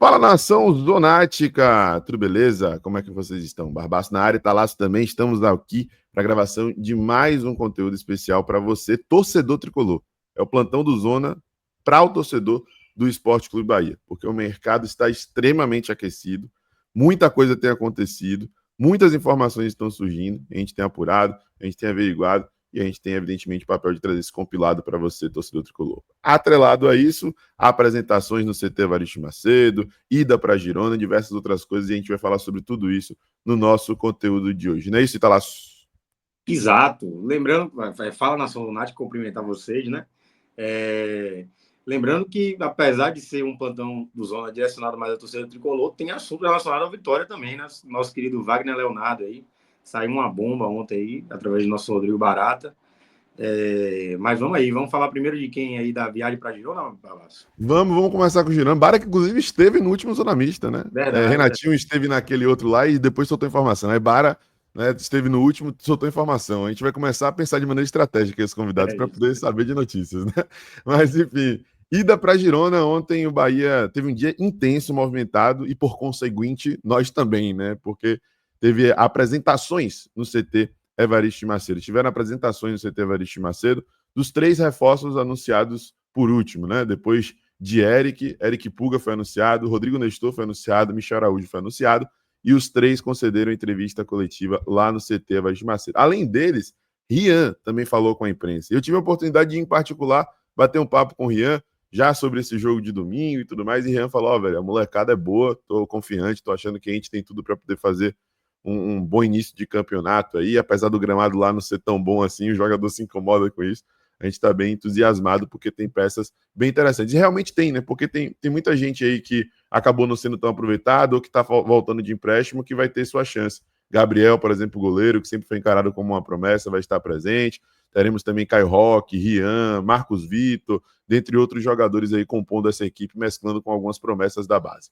Fala, nação zonática! Tudo beleza? Como é que vocês estão? Barbaço na área, Talaço também. Estamos aqui para a gravação de mais um conteúdo especial para você, torcedor tricolor. É o plantão do Zona para o torcedor do Esporte Clube Bahia, porque o mercado está extremamente aquecido, muita coisa tem acontecido, muitas informações estão surgindo, a gente tem apurado, a gente tem averiguado e a gente tem, evidentemente, o papel de trazer esse compilado para você, torcedor tricolor. Atrelado a isso, apresentações no CT Evaristo Macedo, ida para Girona, diversas outras coisas, e a gente vai falar sobre tudo isso no nosso conteúdo de hoje. Não é isso, Italaço? Exato. Lembrando, fala Nação Lunática, cumprimentar vocês, né? Lembrando que, apesar de ser um plantão do Zona direcionado mais à torcida tricolor, tem assunto relacionado à vitória também, né? Nosso querido Wagner Leonardo aí, saiu uma bomba ontem aí, através do nosso Rodrigo Barata. Mas vamos aí, vamos falar primeiro de quem aí da viagem para Girona, Palácio? Vamos começar com o Girona. Bara, que inclusive esteve no último Zona Mista, né? Verdade. Renatinho esteve naquele outro lá e depois soltou informação. Aí Bara, né, esteve no último, soltou informação. A gente vai começar a pensar de maneira estratégica esses convidados para Isso. poder saber de notícias, né? Mas enfim, ida para Girona. Ontem o Bahia teve um dia intenso, movimentado e por conseguinte nós também, né? Porque teve apresentações no CT Evaristo Macedo. Tiveram apresentações no CT Evaristo Macedo dos 3 reforços anunciados por último, né? Depois de Eric Puga foi anunciado, Rodrigo Nestor foi anunciado, Michel Araújo foi anunciado, e os 3 concederam entrevista coletiva lá no CT Evaristo Macedo. Além deles, Rian também falou com a imprensa. Eu tive a oportunidade de, em particular, bater um papo com o Rian, já sobre esse jogo de domingo e tudo mais, e Rian falou, velho, a molecada é boa, tô confiante, tô achando que a gente tem tudo para poder fazer um bom início de campeonato aí, apesar do gramado lá não ser tão bom assim, o jogador se incomoda com isso, a gente está bem entusiasmado porque tem peças bem interessantes. E realmente tem, né? Porque tem muita gente aí que acabou não sendo tão aproveitado ou que está voltando de empréstimo que vai ter sua chance. Gabriel, por exemplo, goleiro, que sempre foi encarado como uma promessa, vai estar presente. Teremos também Caio Roque, Rian, Marcos Vitor, dentre outros jogadores aí compondo essa equipe, mesclando com algumas promessas da base.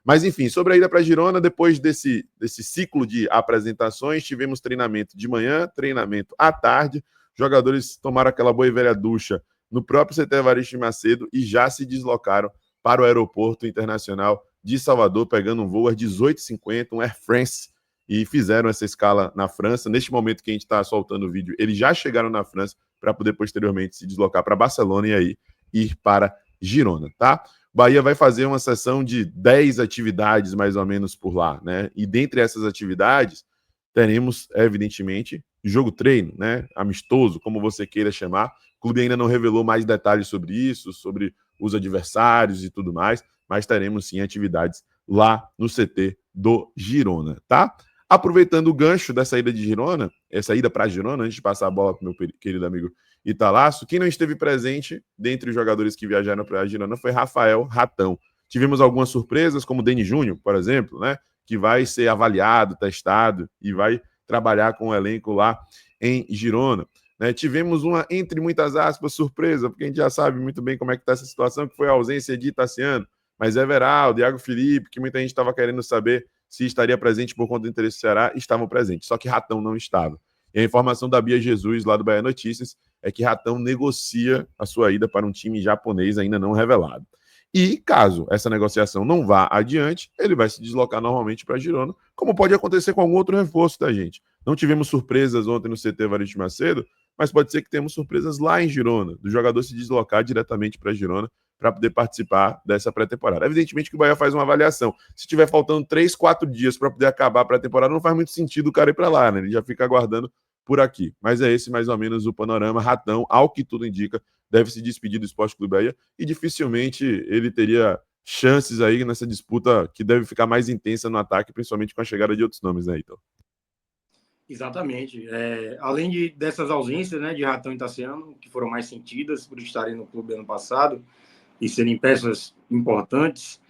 Mas, enfim, sobre a ida para Girona, depois desse ciclo de apresentações, tivemos treinamento de manhã, treinamento à tarde, jogadores tomaram aquela boa e velha ducha no próprio CT Evaristo Macedo e já se deslocaram para o aeroporto internacional de Salvador, pegando um voo às 18h50, um Air France, e fizeram essa escala na França. Neste momento que a gente está soltando o vídeo, eles já chegaram na França para poder posteriormente se deslocar para Barcelona e aí ir para Girona, tá? Bahia vai fazer uma sessão de 10 atividades mais ou menos por lá, né? E dentre essas atividades, teremos, evidentemente, jogo treino, né? Amistoso, como você queira chamar. O clube ainda não revelou mais detalhes sobre isso, sobre os adversários e tudo mais, mas teremos sim atividades lá no CT do Girona, tá? Aproveitando o gancho dessa ida de Girona, essa ida para Girona, antes de passar a bola para o meu querido amigo Italaço, quem não esteve presente dentre os jogadores que viajaram para a Girona foi Rafael Ratão. Tivemos algumas surpresas, como o Deni Júnior, por exemplo, né? Que vai ser avaliado, testado e vai trabalhar com o elenco lá em Girona. Né? Tivemos uma, entre muitas aspas, surpresa, porque a gente já sabe muito bem como é que está essa situação, que foi a ausência de Tassiano, mas Everaldo, Thiago Felipe, que muita gente estava querendo saber se estaria presente por conta do interesse do Ceará, estavam presentes, só que Ratão não estava. E a informação da Bia Jesus, lá do Bahia Notícias, é que Ratão negocia a sua ida para um time japonês ainda não revelado. E caso essa negociação não vá adiante, ele vai se deslocar normalmente para Girona, como pode acontecer com algum outro reforço da gente. Não tivemos surpresas ontem no CT Evaristo Macedo, mas pode ser que tenhamos surpresas lá em Girona, do jogador se deslocar diretamente para Girona para poder participar dessa pré-temporada. Evidentemente que o Bahia faz uma avaliação. Se tiver faltando 3, 4 dias para poder acabar a pré-temporada, não faz muito sentido o cara ir para lá, né? Ele já fica aguardando por aqui. Mas é esse mais ou menos o panorama. Ratão, ao que tudo indica, deve se despedir do Esporte Clube Bahia e dificilmente ele teria chances aí nessa disputa que deve ficar mais intensa no ataque, principalmente com a chegada de outros nomes, né, então. Exatamente. Além dessas ausências, né, de Ratão e Tassiano, que foram mais sentidas por estarem no clube ano passado e serem peças importantes,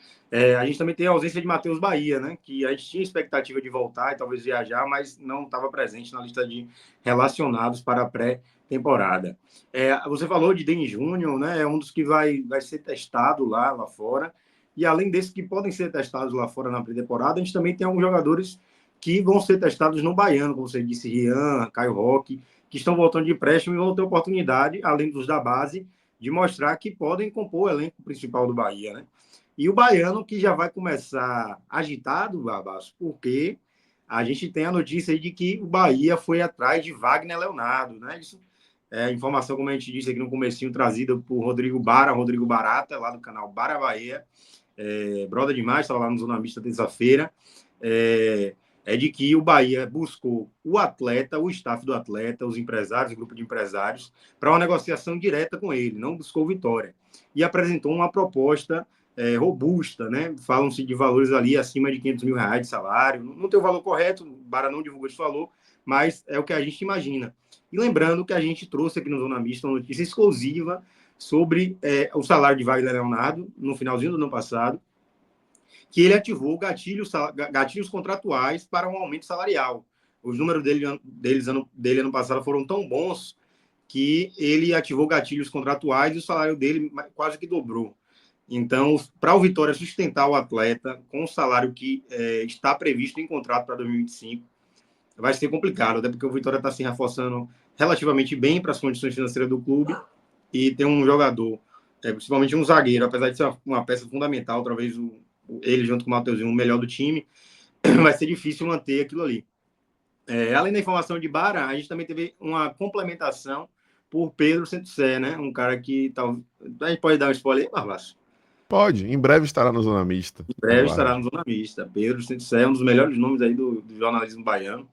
a gente também tem a ausência de Matheus Bahia, né, que a gente tinha expectativa de voltar e talvez viajar, mas não estava presente na lista de relacionados para a pré-temporada. Você falou de Deni Júnior, né, é um dos que vai ser testado lá fora, e além desses que podem ser testados lá fora na pré-temporada, a gente também tem alguns jogadores que vão ser testados no Baiano, como você disse, Rian, Caio Roque, que estão voltando de empréstimo e vão ter oportunidade, além dos da base, de mostrar que podem compor o elenco principal do Bahia, né? E o baiano que já vai começar agitado, Barbaço, porque a gente tem a notícia aí de que o Bahia foi atrás de Wagner Leonardo, né? Isso é informação, como a gente disse aqui no comecinho, trazida por Rodrigo Barata, lá do canal Bara Bahia. Brother demais, estava lá no Zona Mista terça-feira. É de que o Bahia buscou o atleta, o staff do atleta, os empresários, o grupo de empresários, para uma negociação direta com ele, não buscou vitória. E apresentou uma proposta robusta, né? Falam-se de valores ali acima de R$ 500 mil de salário. Não tem o valor correto, o Bara não divulgou esse valor, mas é o que a gente imagina. E lembrando que a gente trouxe aqui no Zona Mista uma notícia exclusiva sobre o salário de Wagner Leonardo no finalzinho do ano passado, que ele ativou gatilhos contratuais para um aumento salarial. Os números dele ano passado foram tão bons que ele ativou gatilhos contratuais e o salário dele quase que dobrou. Então, para o Vitória sustentar o atleta com o salário que está previsto em contrato para 2025, vai ser complicado, até porque o Vitória está se reforçando relativamente bem para as condições financeiras do clube e tem um jogador, principalmente um zagueiro, apesar de ser uma peça fundamental, talvez ele junto com o Mateuzinho, o melhor do time, vai ser difícil manter aquilo ali. Além da informação de Bara, a gente também teve uma complementação por Pedro Centucé, né? Um cara que a gente pode dar um spoiler aí, Barbaço? Pode, em breve estará no Zona Mista. Em breve estará no Zona Mista. Pedro Centucé é um dos melhores nomes aí do jornalismo baiano.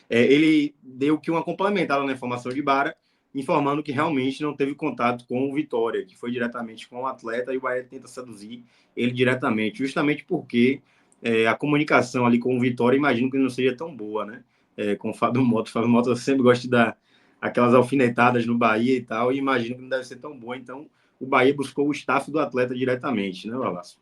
Ele deu que uma complementada na informação de Bara, informando que realmente não teve contato com o Vitória, que foi diretamente com o atleta, e o Bahia tenta seduzir ele diretamente, justamente porque a comunicação ali com o Vitória, imagino que não seja tão boa, né? Com o Fábio Mota. O Fábio Mota sempre gosta de dar aquelas alfinetadas no Bahia e tal, e imagino que não deve ser tão boa. Então, o Bahia buscou o staff do atleta diretamente, né, Lalasso?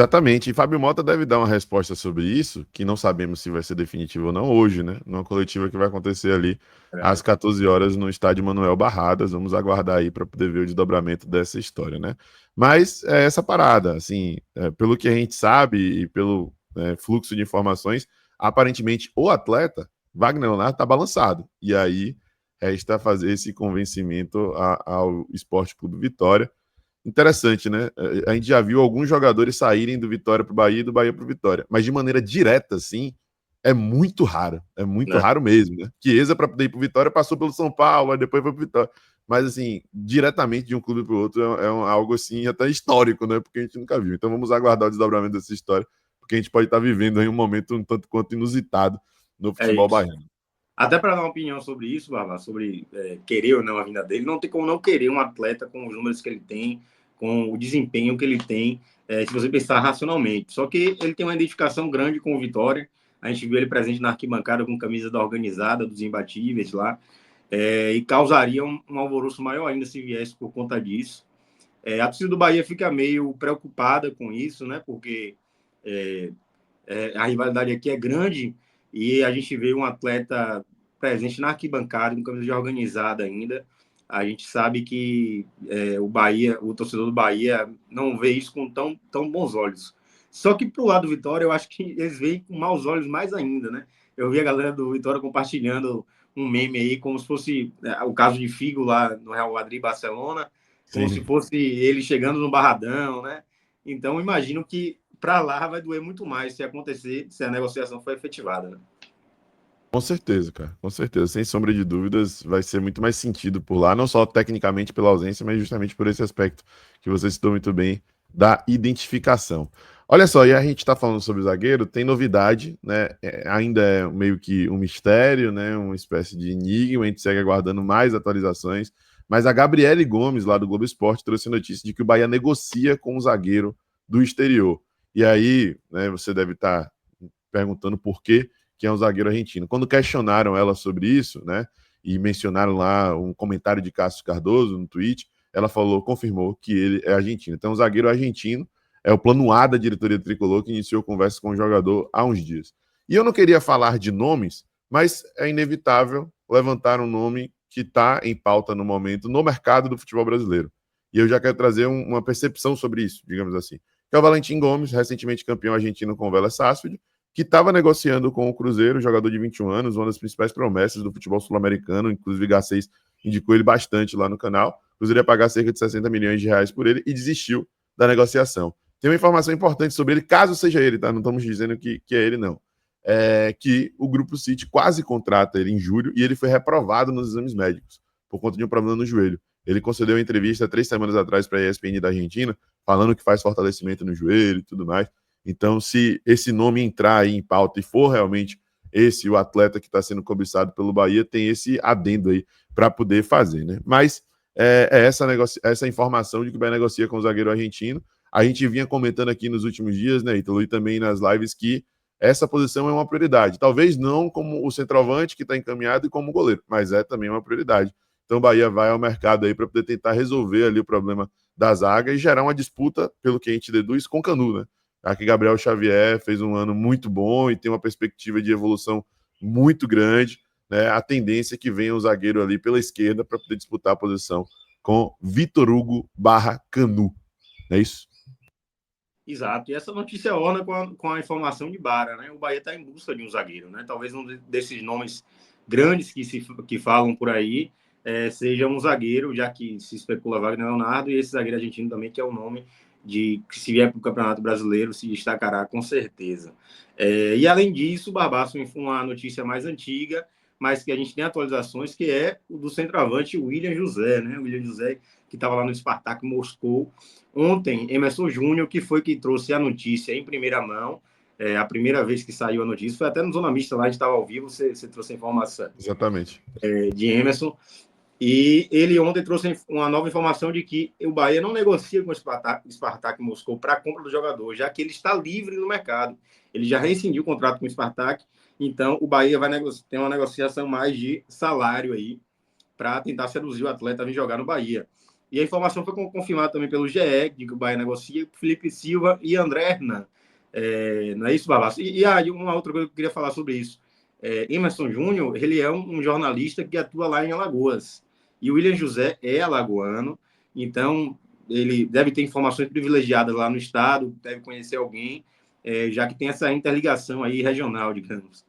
Exatamente, e Fábio Mota deve dar uma resposta sobre isso, que não sabemos se vai ser definitivo ou não hoje, né? Numa coletiva que vai acontecer ali às 14 horas no estádio Manuel Barradas. Vamos aguardar aí para poder ver o desdobramento dessa história, né? Mas é essa parada, assim, pelo que a gente sabe e pelo fluxo de informações, aparentemente o atleta, Wagner Leonardo, está balançado. E aí resta fazer esse convencimento ao Esporte Clube Vitória. Interessante, né? A gente já viu alguns jogadores saírem do Vitória para o Bahia e do Bahia para o Vitória, mas de maneira direta, assim, é muito raro mesmo, né? Chiesa, para poder ir para o Vitória, passou pelo São Paulo, aí depois foi para o Vitória. Mas, assim, diretamente de um clube para o outro algo, assim, até histórico, né? Porque a gente nunca viu. Então vamos aguardar o desdobramento dessa história, porque a gente pode estar vivendo aí um momento um tanto quanto inusitado no futebol baiano. Até para dar uma opinião sobre isso, Barbá, sobre querer ou não a vinda dele, não tem como não querer um atleta com os números que ele tem, com o desempenho que ele tem, se você pensar racionalmente. Só que ele tem uma identificação grande com o Vitória. A gente viu ele presente na arquibancada com camisa da organizada, dos imbatíveis lá, e causaria um alvoroço maior ainda se viesse por conta disso. A torcida do Bahia fica meio preocupada com isso, né? Porque a rivalidade aqui é grande e a gente vê um atleta presente na arquibancada, com camisa de organizada ainda. A gente sabe que o torcedor do Bahia não vê isso com tão bons olhos. Só que pro lado do Vitória, eu acho que eles veem com maus olhos mais ainda, né? Eu vi a galera do Vitória compartilhando um meme aí, como se fosse o caso de Figo lá no Real Madrid e Barcelona, como se fosse ele chegando no Barradão, né? Então, imagino que para lá vai doer muito mais se acontecer, se a negociação for efetivada, né? Com certeza, cara. Com certeza. Sem sombra de dúvidas, vai ser muito mais sentido por lá, não só tecnicamente pela ausência, mas justamente por esse aspecto que você citou muito bem da identificação. Olha só, e a gente está falando sobre o zagueiro, tem novidade, né? Ainda é meio que um mistério, né? Uma espécie de enigma, a gente segue aguardando mais atualizações. Mas a Gabriele Gomes, lá do Globo Esporte, trouxe a notícia de que o Bahia negocia com o zagueiro do exterior. E aí, né, você deve estar perguntando por quê, que é um zagueiro argentino. Quando questionaram ela sobre isso, né, e mencionaram lá um comentário de Cássio Cardoso no tweet, ela confirmou que ele é argentino. Então, um zagueiro argentino é o plano A da diretoria do Tricolor, que iniciou conversa com o jogador há uns dias. E eu não queria falar de nomes, mas é inevitável levantar um nome que está em pauta no momento no mercado do futebol brasileiro. E eu já quero trazer uma percepção sobre isso, digamos assim. Que é o Valentim Gomes, recentemente campeão argentino com o Vélez Sarsfield, que estava negociando com o Cruzeiro, jogador de 21 anos, uma das principais promessas do futebol sul-americano, inclusive o G6 indicou ele bastante lá no canal. O Cruzeiro ia pagar cerca de 60 milhões de reais por ele e desistiu da negociação. Tem uma informação importante sobre ele, caso seja ele, tá? Não estamos dizendo que é ele, não. É que o Grupo City quase contrata ele em julho e ele foi reprovado nos exames médicos por conta de um problema no joelho. Ele concedeu uma entrevista 3 semanas atrás para a ESPN da Argentina, falando que faz fortalecimento no joelho e tudo mais. Então, se esse nome entrar aí em pauta e for realmente esse o atleta que está sendo cobiçado pelo Bahia, tem esse adendo aí para poder fazer, né? Mas essa informação de que o Bahia negocia com o zagueiro argentino. A gente vinha comentando aqui nos últimos dias, né, Ítalo, e também nas lives, que essa posição é uma prioridade. Talvez não como o centroavante que está encaminhado e como o goleiro, mas é também uma prioridade. Então o Bahia vai ao mercado aí para poder tentar resolver ali o problema da zaga e gerar uma disputa, pelo que a gente deduz, com o Canu, né? Aqui Gabriel Xavier fez um ano muito bom e tem uma perspectiva de evolução muito grande, né? A tendência é que venha o zagueiro ali pela esquerda para poder disputar a posição com Vitor Hugo / Canu. É isso? Exato, e essa notícia orna com a informação de Bara, né? O Bahia está em busca de um zagueiro, né? Talvez um desses nomes grandes que falam por aí seja um zagueiro, já que se especula Wagner Leonardo, e esse zagueiro argentino também, que é o nome que se vier para o Campeonato Brasileiro, se destacará com certeza. E além disso, o Barbaço, uma notícia mais antiga, mas que a gente tem atualizações, que é o do centroavante William José, né? O William José, que estava lá no Spartak Moscou. Ontem, Emerson Júnior, que foi que trouxe a notícia em primeira mão, a primeira vez que saiu a notícia, foi até no Zona Mista lá, a gente estava ao vivo, você trouxe a informação. Exatamente. De Emerson. E ele ontem trouxe uma nova informação de que o Bahia não negocia com o Spartak Moscou para a compra do jogador, já que ele está livre no mercado. Ele já rescindiu o contrato com o Spartak, então o Bahia vai ter uma negociação mais de salário aí para tentar seduzir o atleta a vir jogar no Bahia. E a informação foi confirmada também pelo GE, de que o Bahia negocia Felipe Silva e André Hernan. Não é isso, Babaço? E uma outra coisa que eu queria falar sobre isso. Emerson Júnior, ele é um jornalista que atua lá em Alagoas. E o William José é alagoano, então ele deve ter informações privilegiadas lá no estado, deve conhecer alguém, já que tem essa interligação aí regional, digamos.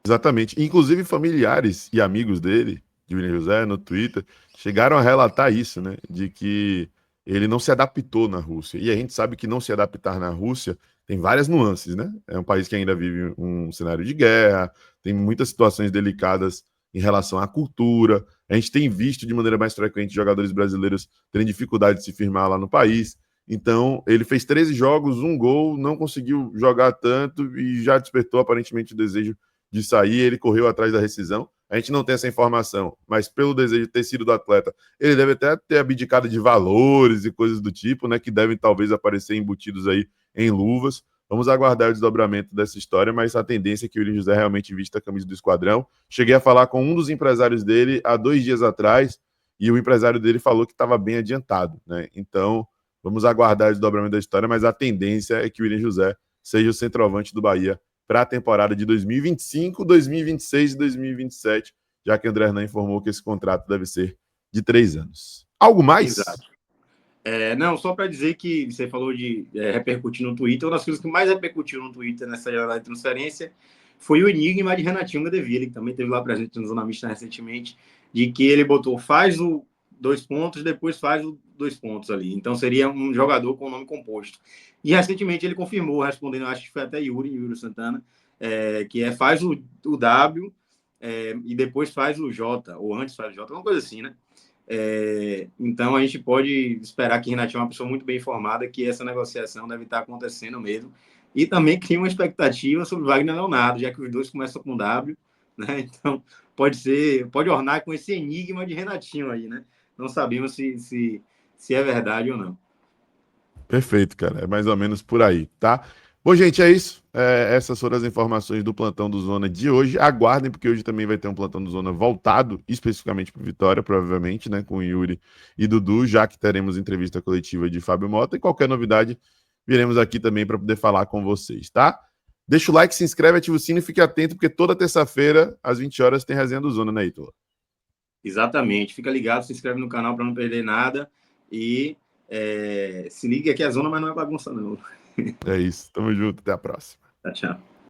Exatamente. Inclusive, familiares e amigos dele, de William José, no Twitter, chegaram a relatar isso, né? De que ele não se adaptou na Rússia. E a gente sabe que não se adaptar na Rússia tem várias nuances, né? É um país que ainda vive um cenário de guerra, tem muitas situações delicadas em relação à cultura. A gente tem visto de maneira mais frequente jogadores brasileiros terem dificuldade de se firmar lá no país. Então, ele fez 13 jogos, um gol, não conseguiu jogar tanto e já despertou aparentemente o desejo de sair, ele correu atrás da rescisão. A gente não tem essa informação, mas pelo desejo de ter sido do atleta, ele deve até ter abdicado de valores e coisas do tipo, né, que devem talvez aparecer embutidos aí em luvas. Vamos aguardar o desdobramento dessa história, mas a tendência é que o William José realmente vista a camisa do esquadrão. Cheguei a falar com um dos empresários dele há 2 dias atrás, e o empresário dele falou que estava bem adiantado, né? Então, vamos aguardar o desdobramento da história, mas a tendência é que o William José seja o centroavante do Bahia para a temporada de 2025, 2026 e 2027, já que André Hernan informou que esse contrato deve ser de 3 anos. Algo mais? Exato. Não, só para dizer que você falou de repercutir no Twitter, uma das coisas que mais repercutiu no Twitter nessa jornada de transferência foi o enigma de Renatinho Gadeville, que também esteve lá presente no Zona Mista recentemente, de que ele botou faz o 2 pontos, depois faz o 2 pontos ali. Então seria um jogador com o nome composto. E recentemente ele confirmou, respondendo, acho que foi até Yuri Santana, que faz o W e depois faz o J, ou antes faz o J, uma coisa assim, né? Então a gente pode esperar que Renatinho é uma pessoa muito bem informada, que essa negociação deve estar acontecendo mesmo, e também cria uma expectativa sobre Wagner Leonardo, já que os dois começam com W, né? Então pode ornar com esse enigma de Renatinho aí, né? Não sabemos se é verdade ou não. Perfeito, cara. É mais ou menos por aí, tá? Bom, gente, é isso. Essas foram as informações do plantão do Zona de hoje. Aguardem, porque hoje também vai ter um plantão do Zona voltado especificamente para Vitória, provavelmente, né? Com Yuri e Dudu, já que teremos entrevista coletiva de Fábio Mota. E qualquer novidade, viremos aqui também para poder falar com vocês, tá? Deixa o like, se inscreve, ativa o sino e fique atento, porque toda terça-feira, às 20 horas, tem resenha do Zona, né, Ítalo? Exatamente. Fica ligado, se inscreve no canal para não perder nada. E se liga que é zona, mas não é bagunça, não. É isso. Tamo junto. Até a próxima. Tchau, tchau.